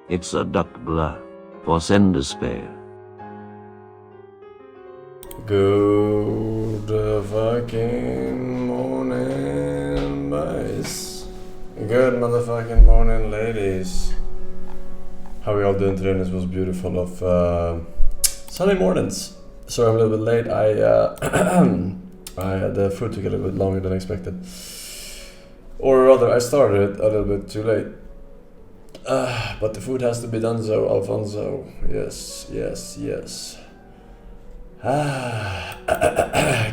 It's a duck blah. Forsen despair. Good fucking morning, boys. Good motherfucking morning, ladies. How are we all doing today in this most beautiful of Sunday mornings? Sorry, I'm a little bit late. The food took a little bit longer than expected. Or rather, I started it a little bit too late. But the food has to be done, so Alfonso. Yes.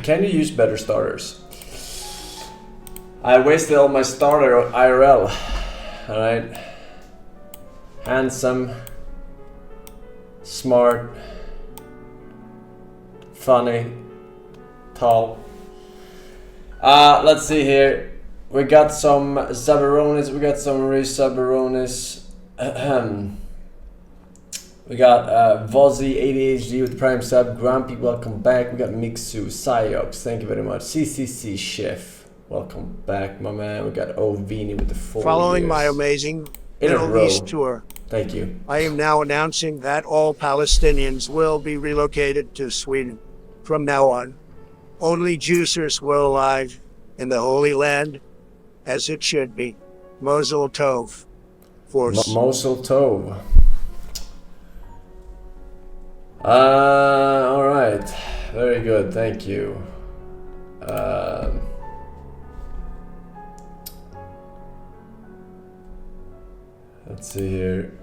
Can you use better starters? I wasted all my starter on IRL. Alright. Handsome. Smart. Funny. Tall. Let's see here. We got some Zabaronis. We got some Resabaronis. We got Vozzy ADHD with Prime Sub, Grumpy, welcome back. We got Mixu, Psyox, thank you very much. CCC Chef, welcome back, my man. We got Ovini with the 4 Following years. my amazing In a Middle row. East tour, Thank you. I am now announcing that all Palestinians will be relocated to Sweden from now on. Only juicers will alive in the Holy Land, as it should be. Mosul Tov. Force. Mosul Tov. Alright. Very good, thank you. Let's see here.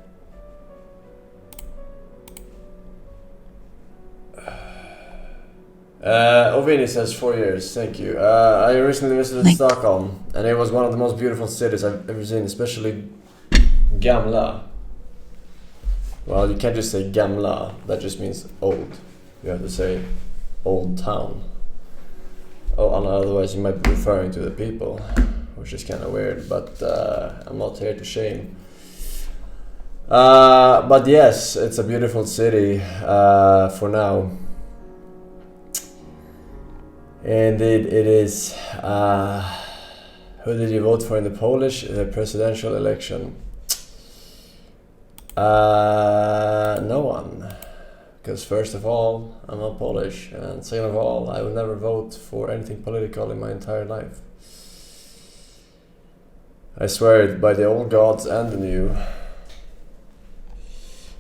Ovini says 4 years, thank you. I recently visited Stockholm, and it was one of the most beautiful cities I've ever seen, especially Gamla. Well, you can't just say Gamla, that just means old. You have to say old town. Oh, and otherwise you might be referring to the people, which is kind of weird, but I'm not here to shame. But yes, it's a beautiful city for now. Indeed, it is. Who did you vote for in the Polish presidential election? No one. Because first of all, I'm not Polish, and second of all, I will never vote for anything political in my entire life. I swear it by the old gods and the new.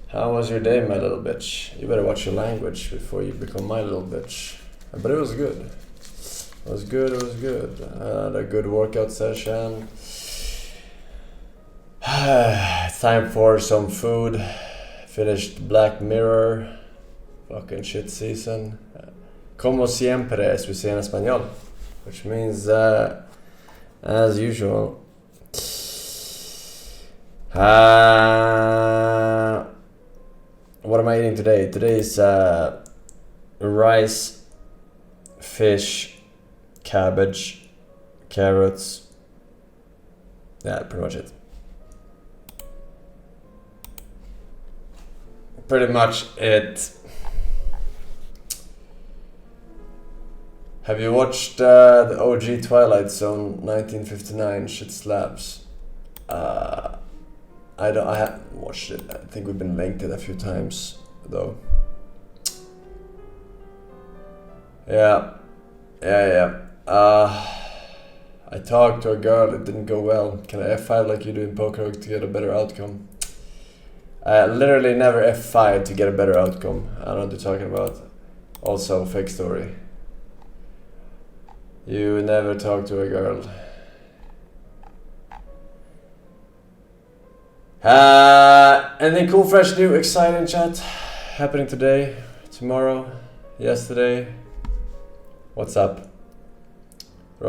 How was your day, my little bitch? You better watch your language before you become my little bitch. But it was good. It was good. I had a good workout session. Time for some food. Finished Black Mirror. Fucking shit season. Como siempre, as we say in Espanol. Which means, as usual. What am I eating today? Today is rice, fish, cabbage, carrots. Yeah, pretty much it. Pretty much it. Have you watched the OG Twilight Zone 1959? Shit slaps. I haven't watched it. I think we've been linked it a few times though. Yeah. I talked to a girl, it didn't go well. Can I F5 like you do in PokeRogue to get a better outcome? I literally never F5 to get a better outcome. I don't know what you're talking about. Also, fake story. You never talk to a girl. Anything cool, fresh, new, exciting chat happening today, tomorrow, yesterday? What's up? A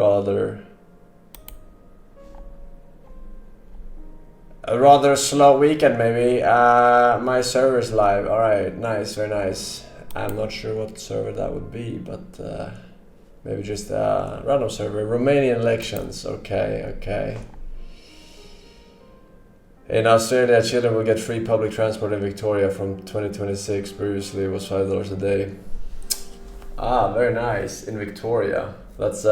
rather slow weekend maybe. My server's live. Alright, nice, very nice. I'm not sure what server that would be, but maybe just a random server. Romanian elections, okay. In Australia, children will get free public transport in Victoria from 2026. Previously it was $5 a day. Ah, very nice. In Victoria. That's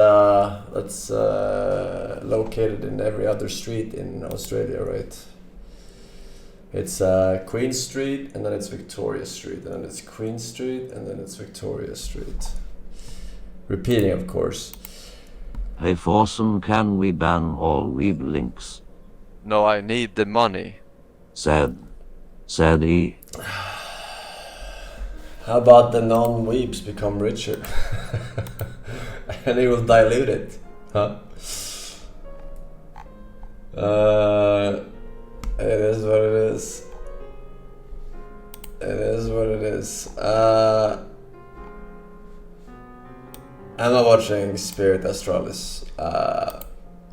located in every other street in Australia, right? It's Queen Street, and then it's Victoria Street, and then it's Queen Street, and then it's Victoria Street. Repeating, of course. Hey Forsen, can we ban all weeb links? No, I need the money. Said he. How about the non-weebs become richer? And he will dilute it, huh? It is what it is. It is what it is. I'm not watching Spirit Astralis.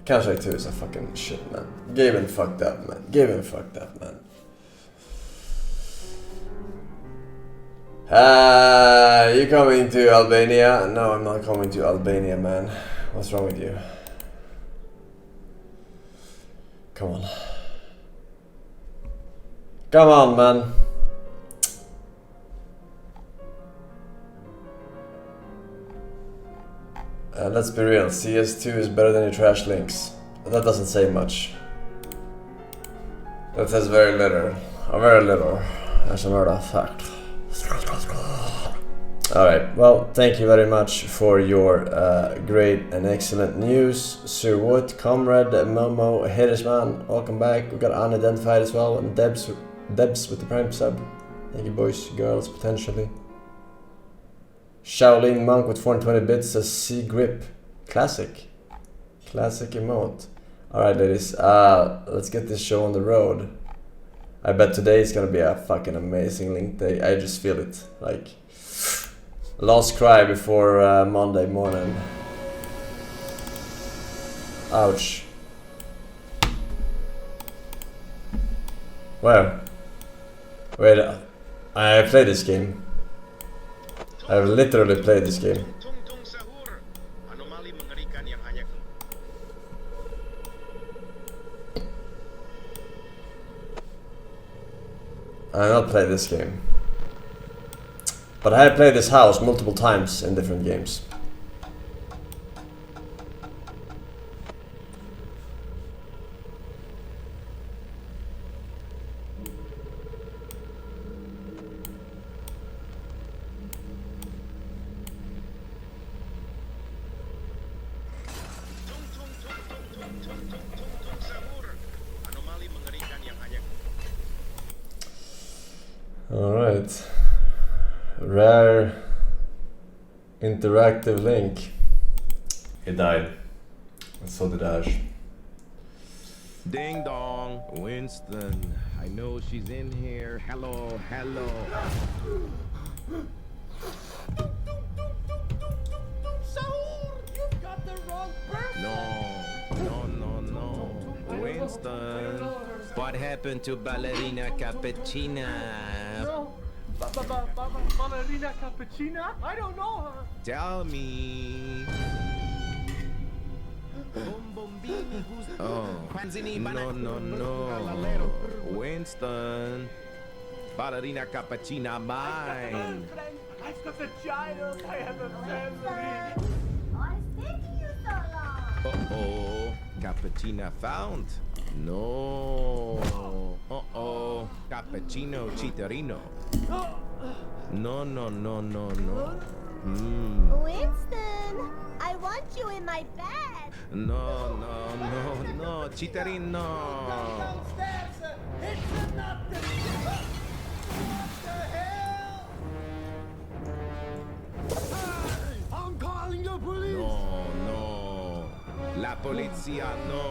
Counter-Strike 2 is a fucking shit, man. Gaben fucked up, man. Gaben fucked up, man. You coming to Albania? No, I'm not coming to Albania, man. What's wrong with you? Come on. Come on, man. Let's be real, CS2 is better than your trash links. That doesn't say much. That says very little. Very little. As a matter of fact. Alright, well, thank you very much for your great and excellent news. Sir Wood, Comrade, Momo, Hittersman, welcome back. We got unidentified as well, and Debs with the Prime sub. Thank you, boys, girls, potentially. Shaolin Monk with 420 bits says C grip. Classic. Classic emote. Alright, ladies, let's get this show on the road. I bet today is gonna be a fucking amazing link day. I just feel it. Like, last cry before Monday morning. Ouch. Where? Wait, I played this game. I've literally played this game. I've not played this game. But I have played this house multiple times in different games. Alright. Rare interactive link. He died. And so did Ash. Ding dong, Winston. I know she's in here. Hello, hello. Sahur, you've got the wrong person. No. Winston. What happened to Ballerina Cappuccina? No. Ballerina Cappuccina? I don't know her. Tell me. Oh, no. Winston. Ballerina Cappuccina mine. I've got a child. I have a family. What's taking you so long? Uh-oh. Cappuccina found. No. Uh-oh. Cappuccino Chitterino. No. Winston, I want you in my bed. No. Chitterino. Downstairs. It's nothing. What the hell? I'm calling the police. No. La polizia, no.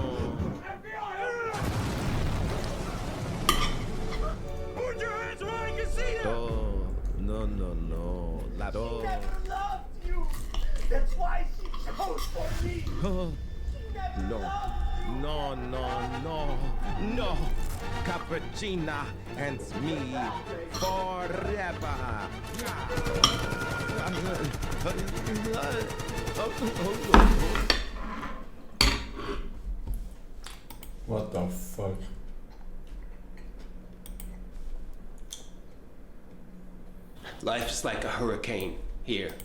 Put your hands where I can see them. No. La She never loved you. That's why she chose for me. She never loved you. No. Cappuccina and me forever. What the fuck? Life is like a hurricane here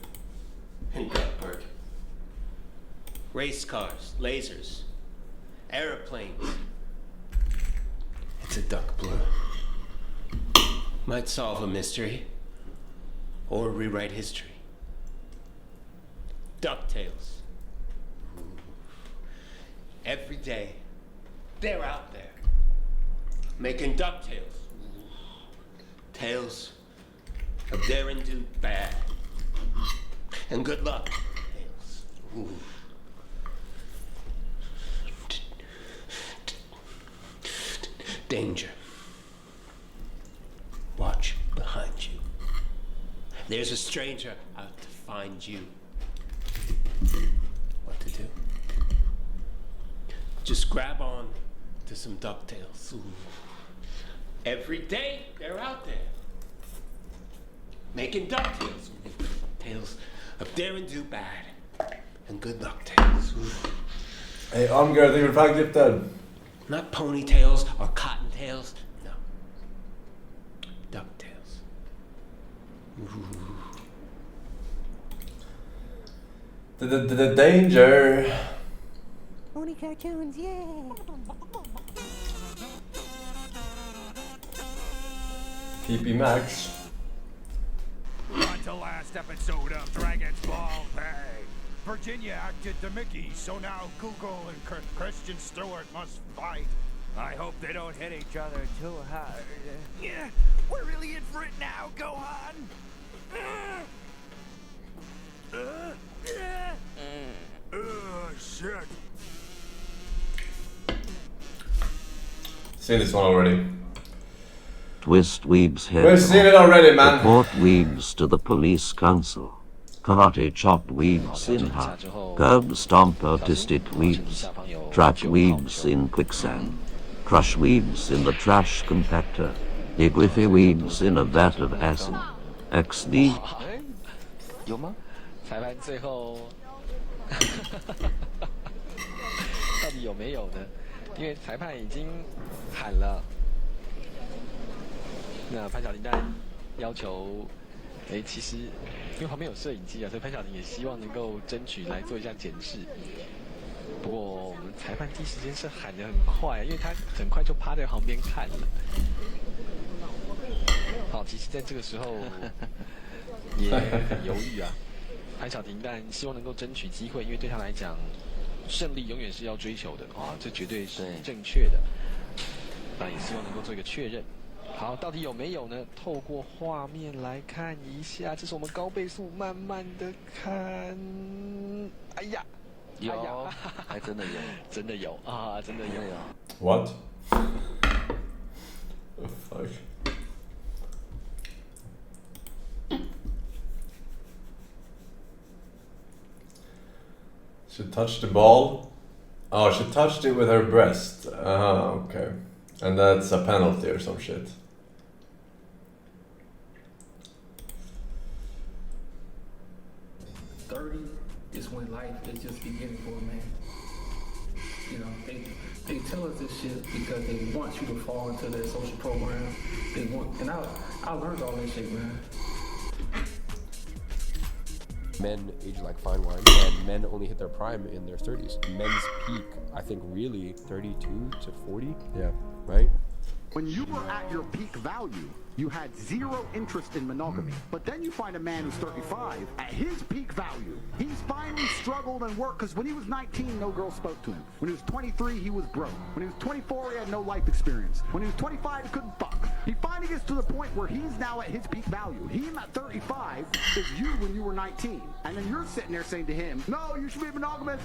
in Duckburg. Race cars, lasers, airplanes. It's a duck blue. might solve a mystery or rewrite history. DuckTales. Every day, they're out there making DuckTales. Tales of dare and do bad. And good luck, Tales. Danger. Watch behind you. There's a stranger out to find you. What to do? Just grab on to some DuckTales. Every day they're out there making DuckTales. Tales of dare and do bad. And good luck tales. Hey, Omgar, they were fan klippta. Not ponytails or cottontails. No. DuckTales. The danger. Pony cartoons, yeah. PP Max. On to last episode of Dragon's Ball Pay. Virginia acted to Mickey, so now Google and Christian Stewart must fight. I hope they don't hit each other too hard. Yeah, we're really in for it now, Gohan. Shit. Seen this one already. Twist Weeb's head. We've seen it already, man. Report Weebs to the police council. Karate chop Weebs in half. Curb stomp autistic Weebs. Trap Weebs in quicksand. Crush Weebs in the trash compactor. Liquefy Weebs in a vat of acid. XD. 有吗？裁判最后到底有没有呢？因为裁判已经喊了，那潘晓婷当然要求，其实因为旁边有摄影机啊，所以潘晓婷也希望能够争取来做一下检视。不过我们裁判第一时间是喊得很快，因为他很快就趴在旁边看了。好，其实在这个时候也很犹豫啊。潘晓婷当然希望能够争取机会，因为对他来讲，胜利永远是要追求的啊，这绝对是正确的。那也希望能够做一个确认。好，到底有没有呢？透过画面来看一下，这是我们高倍速慢慢的看。哎呀，有，还真的有，真的有啊，真的有。What? The fuck? She touched the ball. Oh, she touched it with her breast. Okay. And that's a penalty or some shit. Is when life is just beginning for a man. You know, they tell us this shit because they want you to fall into their social program. They want, and I learned all this shit, man. Men age like fine wine, and men only hit their prime in their 30s. Men's peak, I think, really 32 to 40. Yeah, right? When you were at your peak value, you had zero interest in monogamy. But then you find a man who's 35 at his peak value. He's finally struggled and worked because when he was 19, no girl spoke to him. When he was 23, he was broke. When he was 24, he had no life experience. When he was 25, he couldn't fuck. He finally gets to the point where he's now at his peak value. Him at 35 is you when you were 19. And then you're sitting there saying to him, no, you should be monogamous.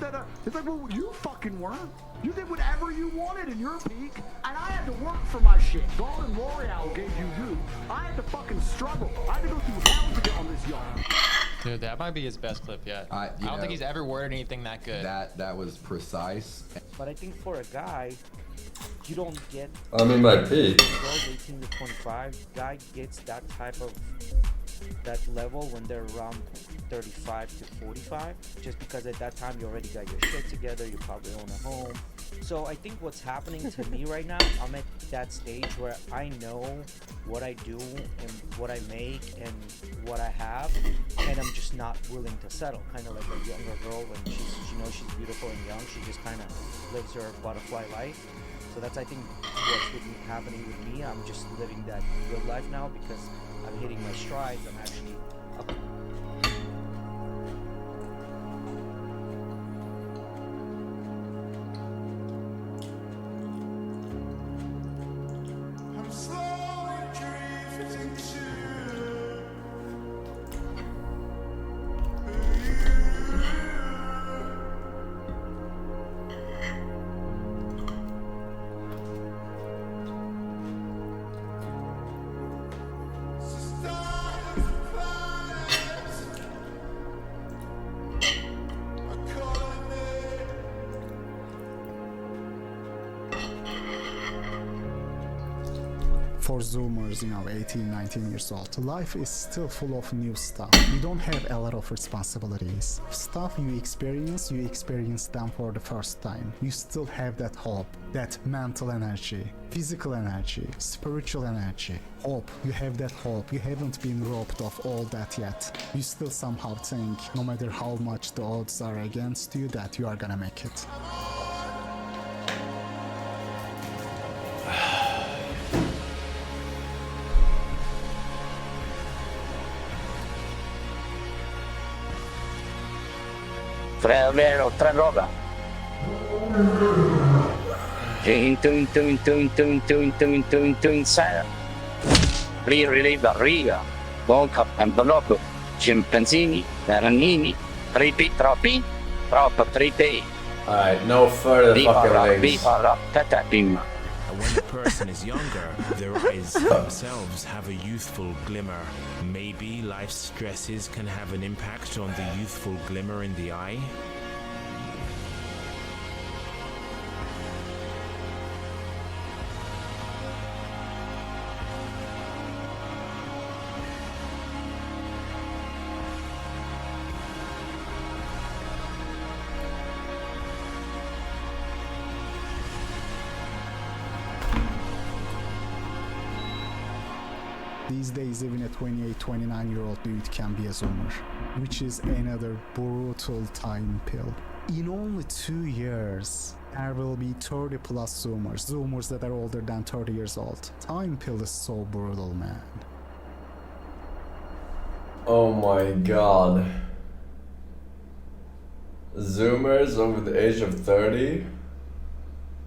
It's like, well, you fucking weren't. You did whatever you wanted in your peak, and I had to work for my shit. Golden L'Oreal gave you. I had to fucking struggle. I had to go through hell to get on this yacht. Dude, that might be his best clip yet. I don't think he's ever worded anything that good. That was precise. But I think for a guy, you don't get. I mean, my peak. 18 to 25, guy gets that type of level when they're around 35 to 45, just because at that time you already got your shit together, you probably own a home. So I think what's happening to me right now, I'm at that stage where I know what I do and what I make and what I have, and I'm just not willing to settle. Kind of like a younger girl when she knows she's beautiful and young, she just kind of lives her butterfly life. So that's, I think, what's happening with me. I'm just living that good life now because I'm hitting my strides. I'm actually up. For Zoomers, 18, 19 years old, life is still full of new stuff. You don't have a lot of responsibilities. Stuff you experience them for the first time. You still have that hope, that mental energy, physical energy, spiritual energy. Hope, you have that hope. You haven't been robbed of all that yet. You still somehow think, no matter how much the odds are against you, that you are gonna make it. Tre roba. Riga, Bonca, Pambalocco, Scimpanzini, Veranini, Tripi, Troppo, Tripi. Alright, no further fucking links. And when the person is younger, their eyes themselves have a youthful glimmer. Maybe life's stresses can have an impact on the youthful glimmer in the eye. These days, even a 28, 29-year-old dude can be a Zoomer, which is another brutal time pill. In only 2 years, there will be 30 plus Zoomers that are older than 30 years old. Time pill is so brutal, man. Oh my god. Zoomers over the age of 30?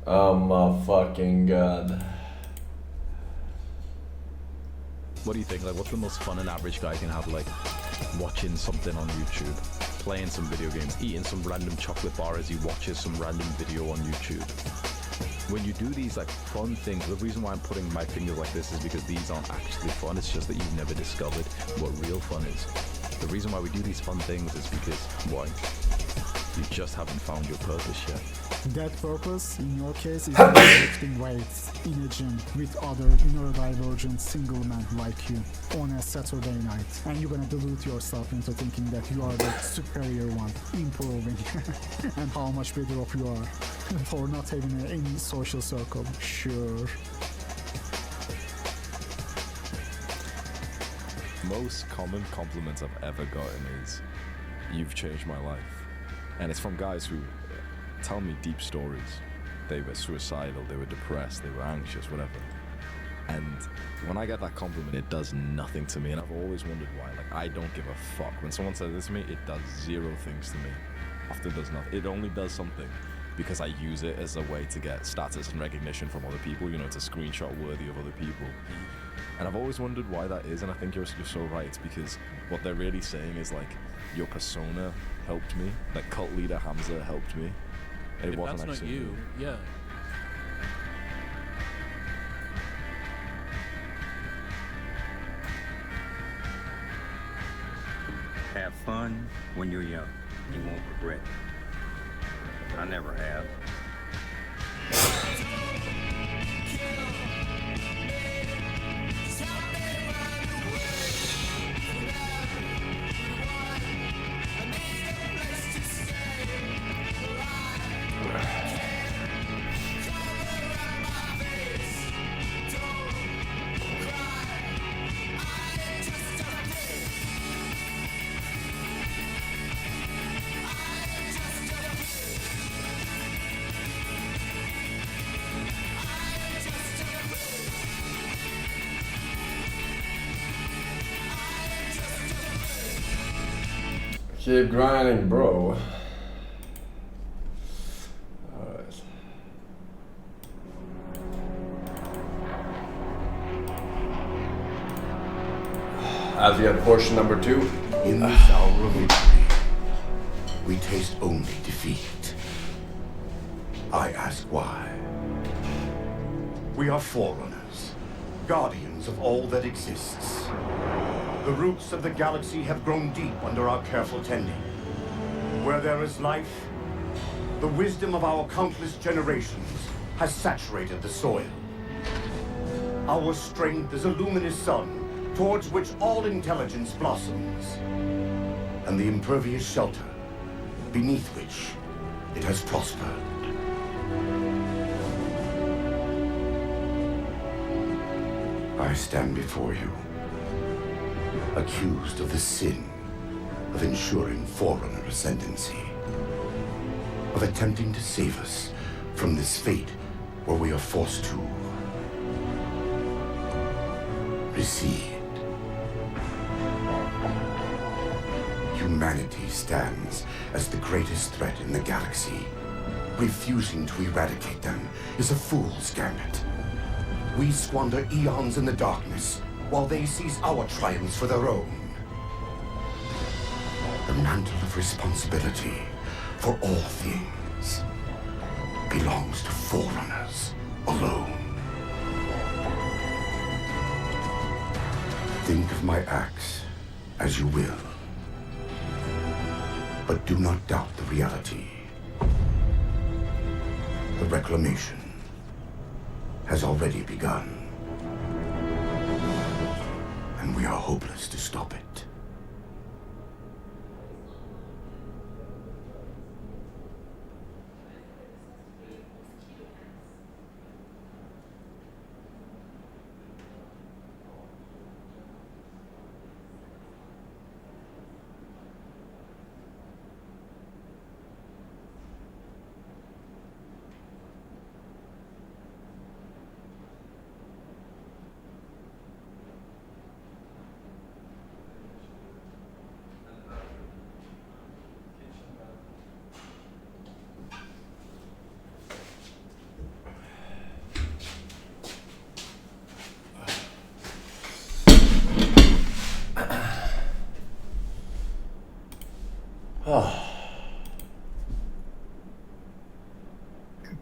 Oh my fucking god. What do you think? Like, what's the most fun an average guy can have, like, watching something on YouTube, playing some video games, eating some random chocolate bar as he watches some random video on YouTube? When you do these, like, fun things, the reason why I'm putting my fingers like this is because these aren't actually fun. It's just that you've never discovered what real fun is. The reason why we do these fun things is because, why? You just haven't found your purpose yet. That purpose, in your case, is lifting weights in a gym with other neurodivergent single men like you on a Saturday night. And you're gonna delude yourself into thinking that you are the superior one, improving, and how much better off you are for not having any social circle. Sure. Most common compliments I've ever gotten is, "You've changed my life." And it's from guys who tell me deep stories. They were suicidal, they were depressed, they were anxious, whatever. And when I get that compliment, it does nothing to me. And I've always wondered why. Like, I don't give a fuck. When someone says this to me, it does zero things to me. Often does nothing. It only does something because I use it as a way to get status and recognition from other people. You know, it's a screenshot worthy of other people. And I've always wondered why that is, and I think you're so right. It's because what they're really saying is, like, your persona helped me. Like, cult leader Hamza helped me. It if wasn't that's actually not you, yeah. Have fun when you're young. You won't regret it. I never have. Keep grinding, bro. Alright. As we have portion number 2. In this hour of victory, we taste only defeat. I ask why. We are forerunners, guardians of all that exists. The roots of the galaxy have grown deep under our careful tending. Where there is life, the wisdom of our countless generations has saturated the soil. Our strength is a luminous sun towards which all intelligence blossoms, and the impervious shelter beneath which it has prospered. I stand before you, accused of the sin of ensuring Forerunner ascendancy, of attempting to save us from this fate where we are forced to recede. Humanity stands as the greatest threat in the galaxy. Refusing to eradicate them is a fool's gambit. We squander eons in the darkness, while they seize our triumphs for their own. The mantle of responsibility for all things belongs to Forerunners alone. Think of my acts as you will, but do not doubt the reality. The reclamation has already begun, and we are hopeless to stop it.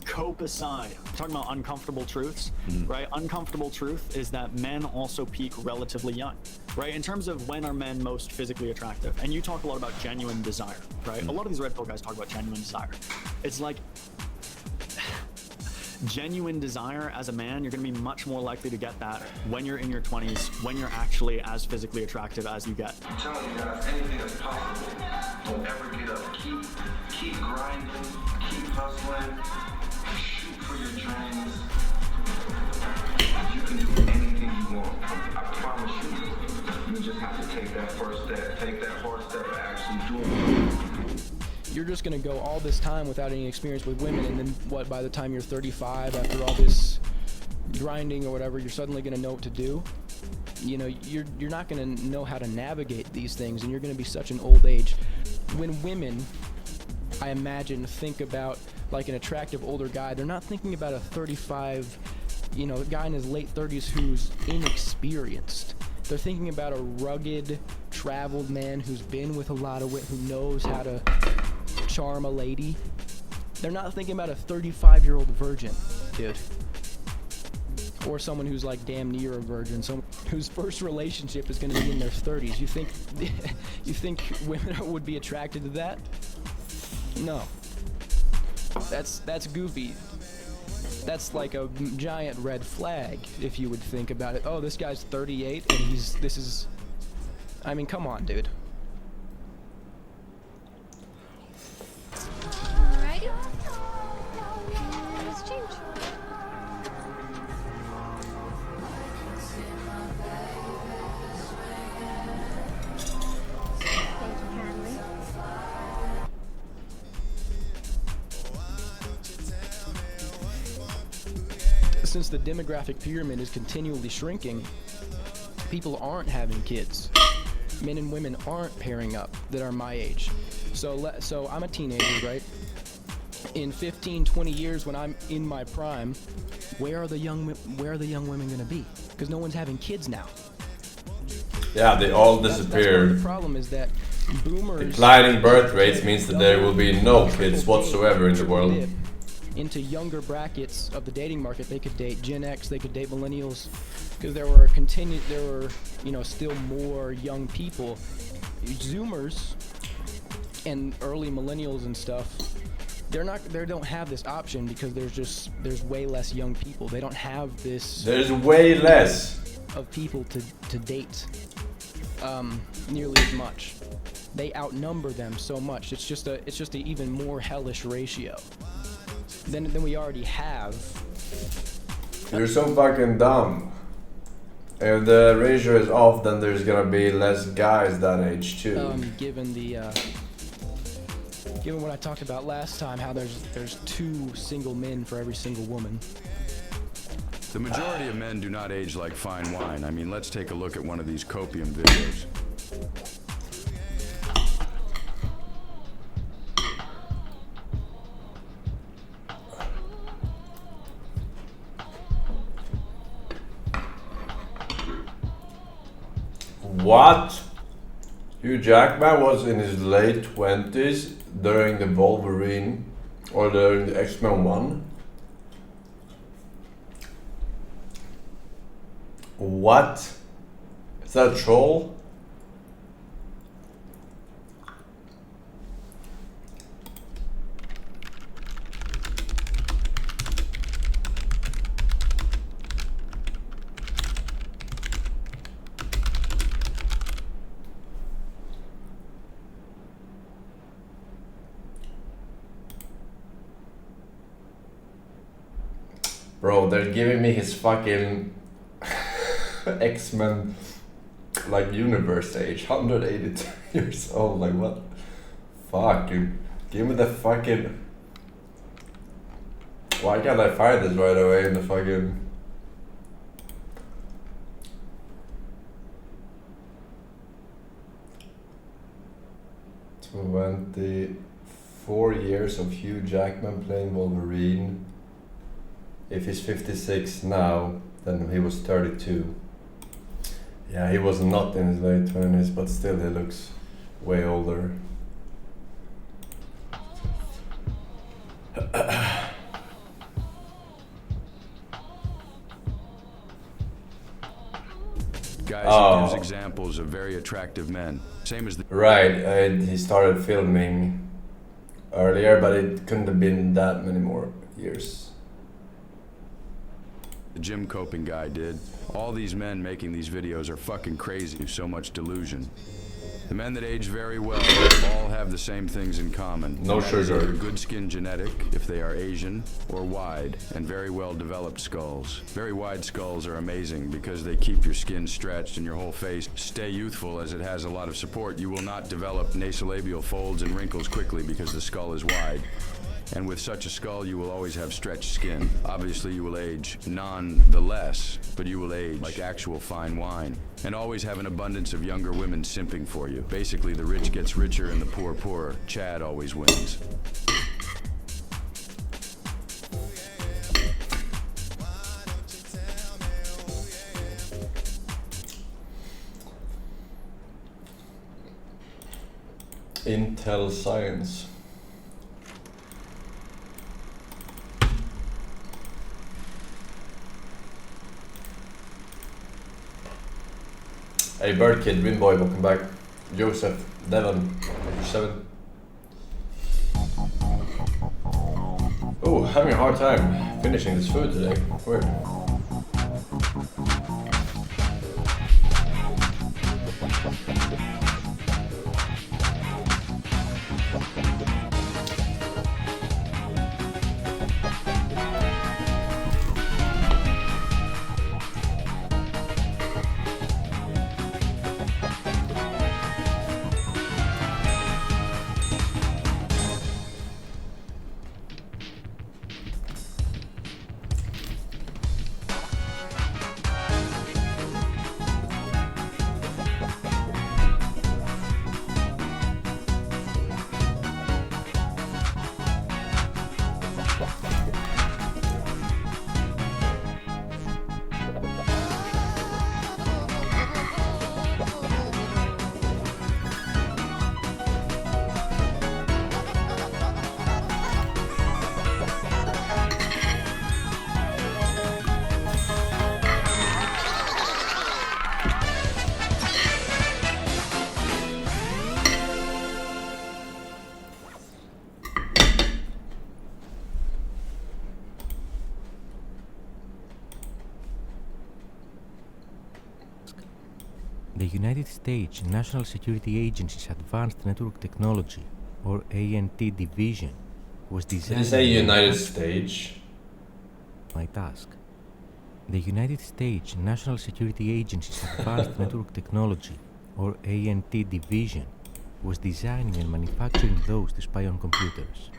Cope aside, talking about uncomfortable truths, right? Uncomfortable truth is that men also peak relatively young, right? In terms of when are men most physically attractive, and you talk a lot about genuine desire, right? A lot of these red pill guys talk about genuine desire. It's like genuine desire as a man, you're going to be much more likely to get that when you're in your 20s, when you're actually as physically attractive as you get. I'm telling you guys, anything is possible. Don't ever get up. Keep grinding, keep hustling, shoot for your dreams. You can do anything you want. I promise you. You just have to take that first step. Take that hard step of actually doing it. You're just gonna go all this time without any experience with women, and then what, by the time you're 35, after all this grinding or whatever, you're suddenly gonna know what to do? You know, you're not gonna know how to navigate these things, and you're gonna be such an old age. When women, I imagine, think about like an attractive older guy, they're not thinking about a 35, you know, guy in his late 30s who's inexperienced. They're thinking about a rugged, traveled man who's been with a lot of women, who knows how to charm a lady. They're not thinking about a 35-year-old virgin, dude. Or someone who's like damn near a virgin, someone whose first relationship is going to be in their 30s. You think women would be attracted to that? No. That's goofy. That's like a giant red flag if you would think about it. Oh, this guy's 38 and I mean, come on, dude. Alrighty. Let's change. Since the demographic pyramid is continually shrinking, people aren't having kids. men and women aren't pairing up that are my age. So I'm a teenager, right? In 15, 20 years, when I'm in my prime, where are the young women going to be? Because no one's having kids now. Yeah, they all disappeared. The problem is that boomers. Declining birth rates means that there will be no kids whatsoever in the world. Into younger brackets of the dating market, they could date Gen X, they could date millennials, because there were still more young people. Zoomers and early millennials and stuff, they don't have this option because there's way less young people. They don't have this. There's way less of people to date nearly as much. They outnumber them so much. It's just an even more hellish ratio than we already have. You're so fucking dumb. If the ratio is off, then there's gonna be less guys that age too. Given what I talked about last time, how there's 2 single men for every single woman. The majority of men do not age like fine wine. I mean, let's take a look at one of these copium videos. What? Hugh Jackman was in his late 20s during the Wolverine or during the X-Men 1? What? Is that a troll? Bro, they're giving me his fucking X-Men like universe age, 182 years old, like what? Fuck, dude. Give me the fucking... Why can't I find this right away in the fucking... "24 years of Hugh Jackman playing Wolverine. If he's 56 now, then he was 32. Yeah, he was not in his late 20s, but still he looks way older. Guys, he gives examples of very attractive men. Same as the... Right, he started filming earlier, but it couldn't have been that many more years. The gym coping guy did. All these men making these videos are fucking crazy. So much delusion. The men that age very well all have the same things in common. No sugar. Either good skin genetic, if they are Asian, or wide, and very well developed skulls. Very wide skulls are amazing because they keep your skin stretched and your whole face stay youthful as it has a lot of support. You will not develop nasolabial folds and wrinkles quickly because the skull is wide. And with such a skull, you will always have stretched skin. Obviously, you will age none-the-less, but you will age like actual fine wine. And always have an abundance of younger women simping for you. Basically, the rich gets richer and the poor poorer. Chad always wins. Intel Science. Hey Bird Kid, Winboy, welcome back. Joseph, Devon, 7. Oh, having a hard time finishing this food today. Weird. The United States National Security Agency's Advanced Network Technology, or ANT division, was designed... Did you say United States? My task. The United States National Security Agency's Advanced Network Technology, or ANT division, was designing and manufacturing those to spy on computers.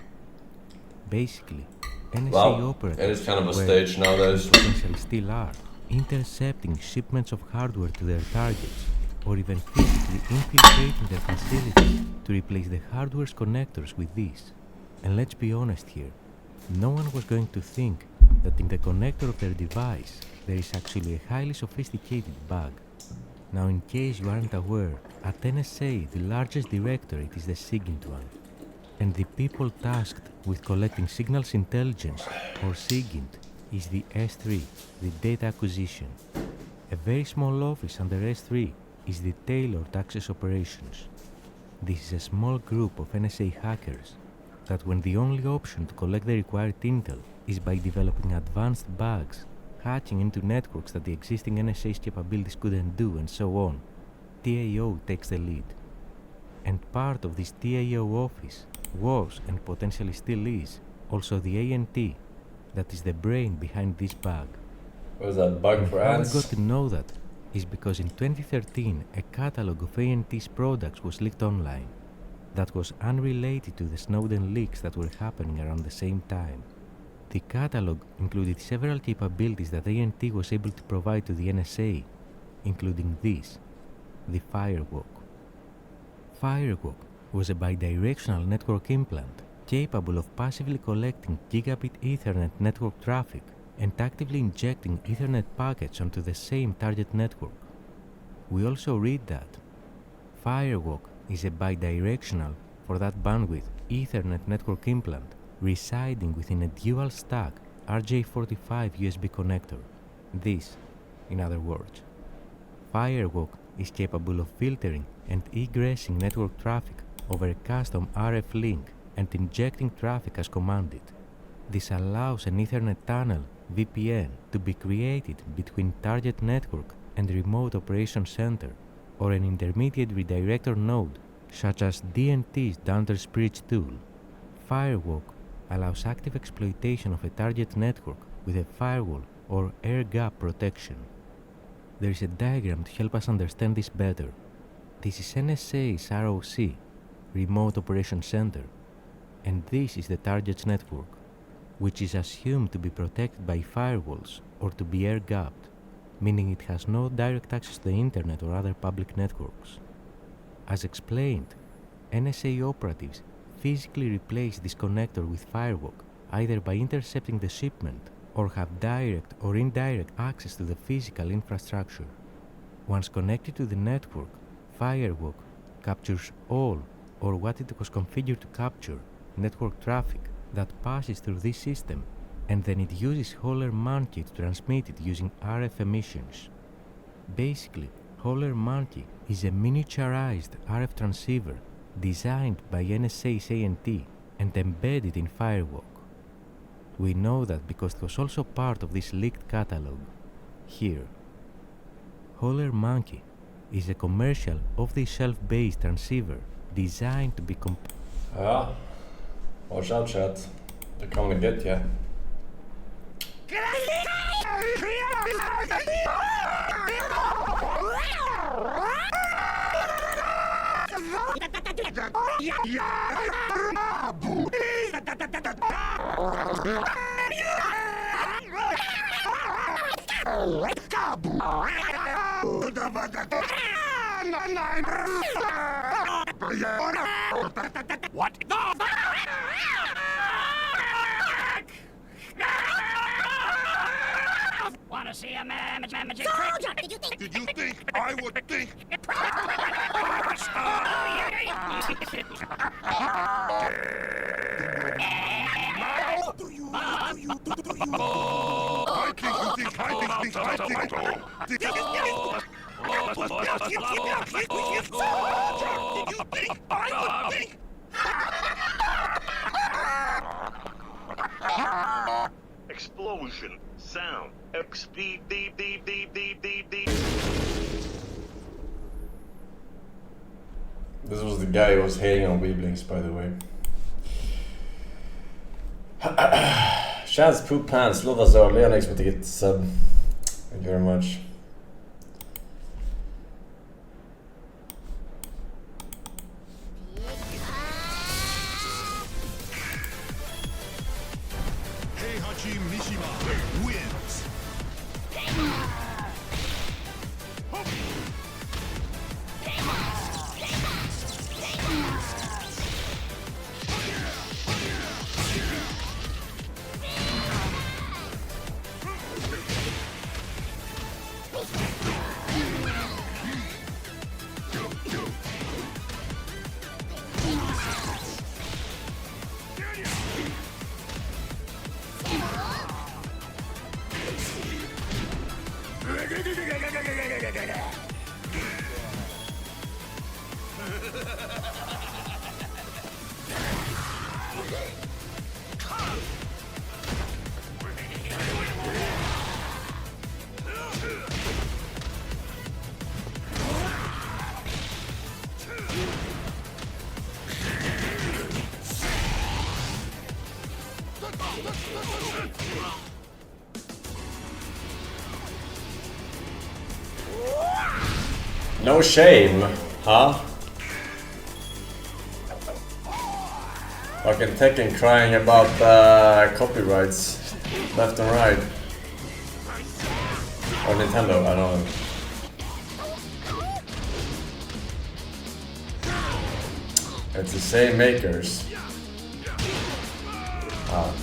Basically, NSA operators it is kind of a stage nowadays. Potentially still are, intercepting shipments of hardware to their targets, or even physically infiltrating their facilities to replace the hardware's connectors with these. And let's be honest here, no one was going to think that in the connector of their device there is actually a highly sophisticated bug. Now, in case you aren't aware, at NSA the largest directorate is the SIGINT one, and the people tasked with collecting signals intelligence, or SIGINT, is the S3, the Data Acquisition. A very small office under S3 is the Tailored Access Operations. This is a small group of NSA hackers that, when the only option to collect the required intel is by developing advanced bugs, hacking into networks that the existing NSA's capabilities couldn't do, and so on, TAO takes the lead. And part of this TAO office was, and potentially still is, also the ANT, that is the brain behind this bug. What is that, bug for ants? How I got to know that is because in 2013 a catalogue of ANT's products was leaked online that was unrelated to the Snowden leaks that were happening around the same time. The catalogue included several capabilities that ANT was able to provide to the NSA, including this, the FireWalk. FireWalk was a bidirectional network implant capable of passively collecting gigabit Ethernet network traffic and actively injecting Ethernet packets onto the same target network. We also read that FireWalk is a bidirectional, for that bandwidth, Ethernet network implant residing within a dual stack RJ45 USB connector. This, in other words, FireWalk is capable of filtering and egressing network traffic over a custom RF link and injecting traffic as commanded. This allows an Ethernet tunnel, VPN, to be created between target network and remote operation center, or an intermediate redirector node, such as DNT's Dander's Bridge tool. FireWalk allows active exploitation of a target network with a firewall or air gap protection. There is a diagram to help us understand this better. This is NSA's ROC, Remote Operation Center, and this is the target's network, which is assumed to be protected by firewalls or to be air-gapped, meaning it has no direct access to the internet or other public networks. As explained, NSA operatives physically replace this connector with FireWalk either by intercepting the shipment or have direct or indirect access to the physical infrastructure. Once connected to the network, FireWalk captures all, or what it was configured to capture, network traffic that passes through this system, and then it uses Holler Monkey to transmit it using RF emissions. Basically, Holler Monkey is a miniaturized RF transceiver designed by NSA's ANT and embedded in FireWalk. We know that because it was also part of this leaked catalog. Here, Holler Monkey is a commercial off-the-shelf based transceiver designed to be Ja, watch out chat. They're coming to get ya. What? Wanna see a magic trick? Did you think I would think? Explosion, sound, XBD. This was the guy who was hating on Weeblings, by the way. Chance Poop Pants, låt oss earlier next with the sub. Thank you very much. Heihachi Mishima wins. No shame, huh? Fucking Tekken crying about copyrights left and right. Or Nintendo, I don't know. It's the same makers. Ah.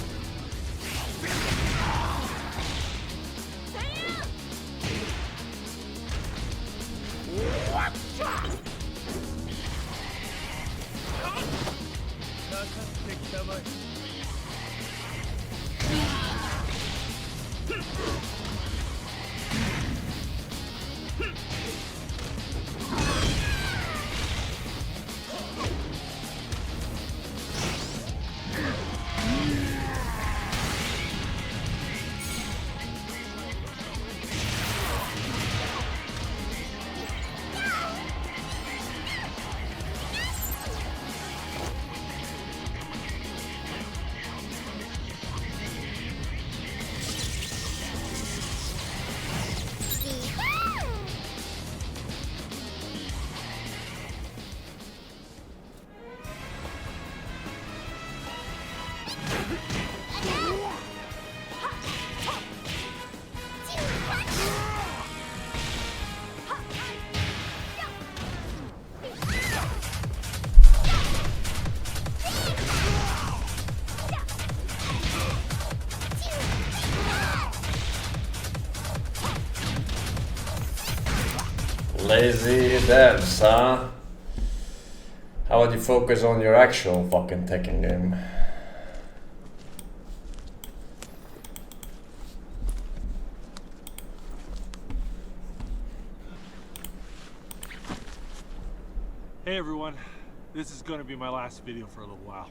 Lazy devs, huh? How would you focus on your actual fucking Tekken game? Hey everyone, this is going to be my last video for a little while.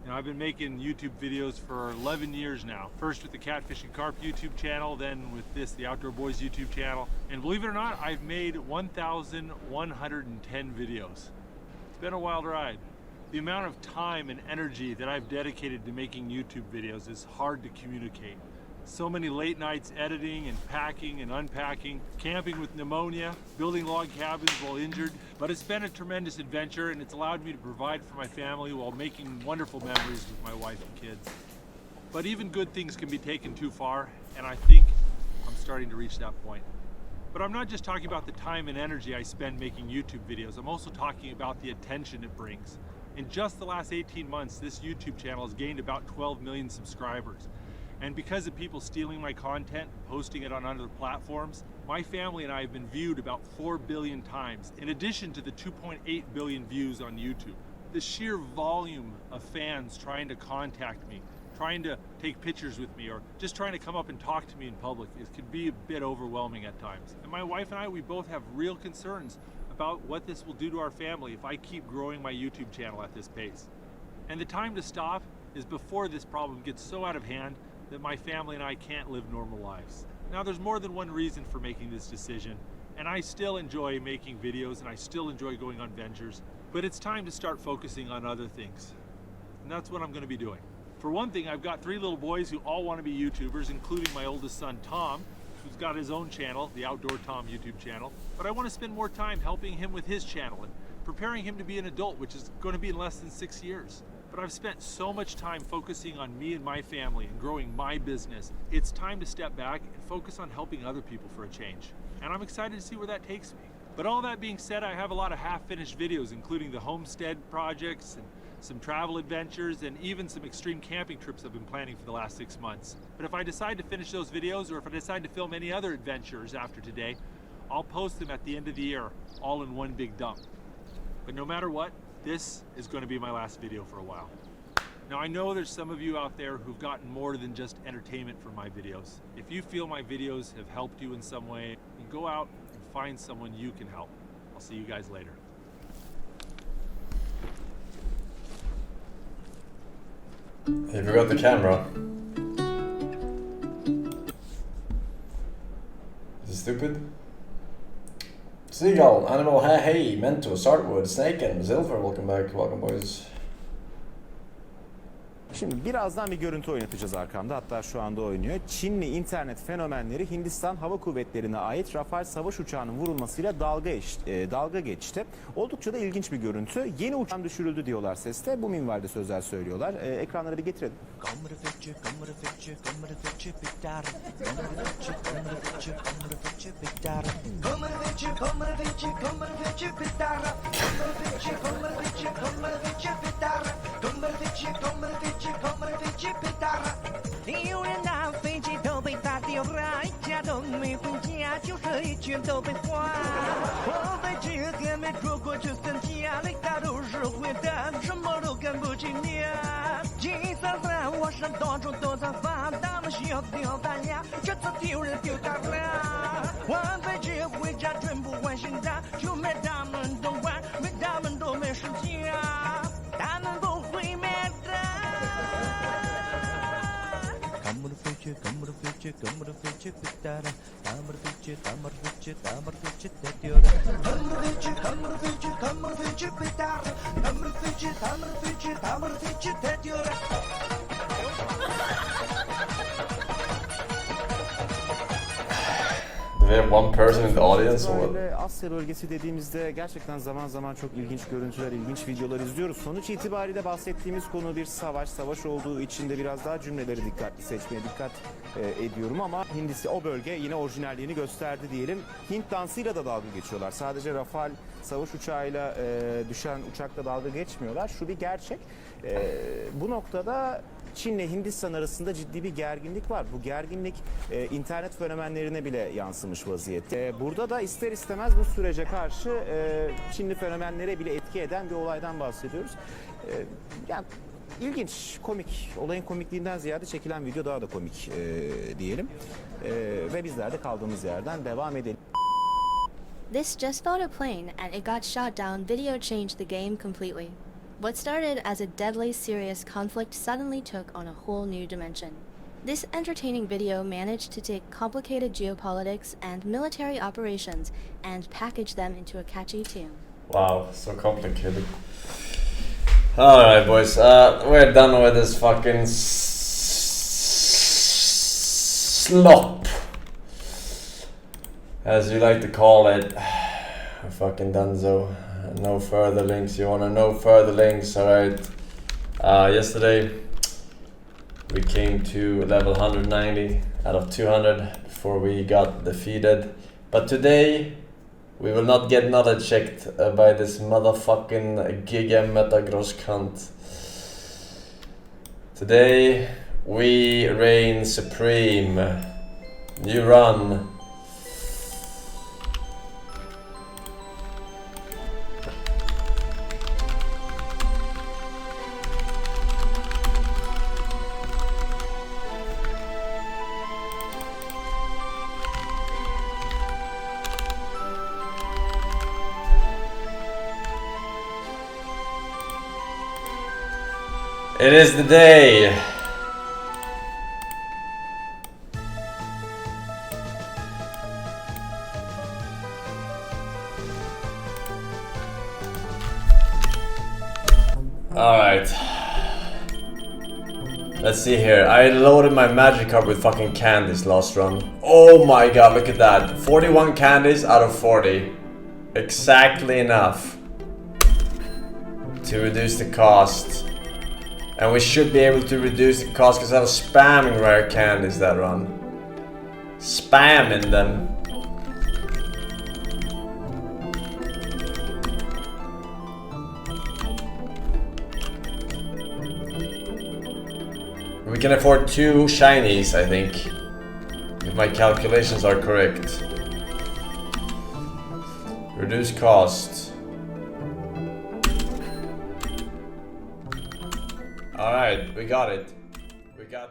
You know, I've been making YouTube videos for 11 years now. First with the Catfish and Carp YouTube channel, then with this, the Outdoor Boys YouTube channel. And believe it or not, I've made 1,110 videos. It's been a wild ride. The amount of time and energy that I've dedicated to making YouTube videos is hard to communicate. So many late nights editing and packing and unpacking, camping with pneumonia, building log cabins while injured. But it's been a tremendous adventure, and it's allowed me to provide for my family while making wonderful memories with my wife and kids. But even good things can be taken too far, and I think I'm starting to reach that point. But I'm not just talking about the time and energy I spend making YouTube videos, I'm also talking about the attention it brings. In just the last 18 months, this YouTube channel has gained about 12 million subscribers. And because of people stealing my content, posting it on other platforms, my family and I have been viewed about 4 billion times, in addition to the 2.8 billion views on YouTube. The sheer volume of fans trying to contact me, trying to take pictures with me, or just trying to come up and talk to me in public, it can be a bit overwhelming at times. And my wife and I, we both have real concerns about what this will do to our family if I keep growing my YouTube channel at this pace. And the time to stop is before this problem gets so out of hand that my family and I can't live normal lives. Now, there's more than one reason for making this decision, and I still enjoy making videos and I still enjoy going on ventures, But it's time to start focusing on other things. And that's what I'm going to be doing. For one thing, I've got 3 little boys who all want to be YouTubers, including my oldest son, Tom, who's got his own channel, the Outdoor Tom YouTube channel. But I want to spend more time helping him with his channel and preparing him to be an adult, which is going to be in less than 6 years. But I've spent so much time focusing on me and my family and growing my business. It's time to step back and focus on helping other people for a change. And I'm excited to see where that takes me. But all that being said, I have a lot of half-finished videos, including the homestead projects and some travel adventures and even some extreme camping trips I've been planning for the last 6 months. But if I decide to finish those videos, or if I decide to film any other adventures after today, I'll post them at the end of the year, all in one big dump. But no matter what, this is going to be my last video for a while. Now I know there's some of you out there who've gotten more than just entertainment from my videos. If you feel my videos have helped you in some way, then go out and find someone you can help. I'll see you guys later. You forgot the camera. Is it stupid? Seagull, Animal, hey, Mentor, Sartwood, Snaken, Zilver, welcome back, welcome boys. Şimdi birazdan bir görüntü oynatacağız arkamda, hatta şu anda oynuyor. Çinli internet fenomenleri Hindistan Hava Kuvvetleri'ne ait Rafale savaş uçağının vurulmasıyla dalga geçti. Oldukça da ilginç bir görüntü. Yeni uçağın düşürüldü diyorlar seste. Bu minvalde sözler söylüyorlar. Ekranları bir getirelim.有人拿飞机都被打掉了，一家都没回家，就这一全都被花。我在这还没出过就三家，雷达都是坏蛋，什么都看不起你。133我上到处都在发，他们需要丢大牙，这次丢人丢大了。我在这回家全部换新的，就没他们懂玩，没他们都没时间，他们不会买单。Do we have one person in the audience or what? Asya bölgesi dediğimizde gerçekten zaman zaman çok ilginç görüntüler, ilginç videolar izliyoruz. Sonuç itibariyle bahsettiğimiz konu bir savaş olduğu için de biraz daha cümleleri dikkatli seçmeye dikkat ediyorum ama o bölge yine orijinalliğini gösterdi diyelim. Hint dansıyla da dalga geçiyorlar. Sadece Rafale savaş uçağıyla düşen uçakla dalga geçmiyorlar. Şu bir gerçek. Bu noktada Çin'le Hindistan arasında ciddi bir gerginlik var. Bu gerginlik internet fenomenlerine bile yansımış vaziyette. Burada da ister istemez bu sürece karşı Çinli fenomenlere bile etki eden bir olaydan bahsediyoruz. Yani ilginç, komik. Olayın komikliğinden ziyade çekilen video daha da komik diyelim. Ve bizler de kaldığımız yerden devam edelim. This just fought a plane and it got shot down video changed the game completely. What started as a deadly serious conflict suddenly took on a whole new dimension. This entertaining video managed to take complicated geopolitics and military operations and package them into a catchy tune. Wow, so complicated. Alright boys, we're done with this fucking slop, as you like to call it. Fucking Dunzo. No further links. You wanna know further links? Alright. Yesterday we came to level 190 out of 200 before we got defeated. But today we will not get another checked by this motherfucking Giga Metagross cunt. Today we reign supreme. You run. It is the day. Alright. Let's see here. I loaded my magic card with fucking candies last run. Oh my god, look at that. 41 candies out of 40. Exactly enough to reduce the cost. And we should be able to reduce the cost because I was spamming rare candies that run. Spamming them. We can afford 2 shinies, I think. If my calculations are correct. Reduce cost. Alright, we got it. We got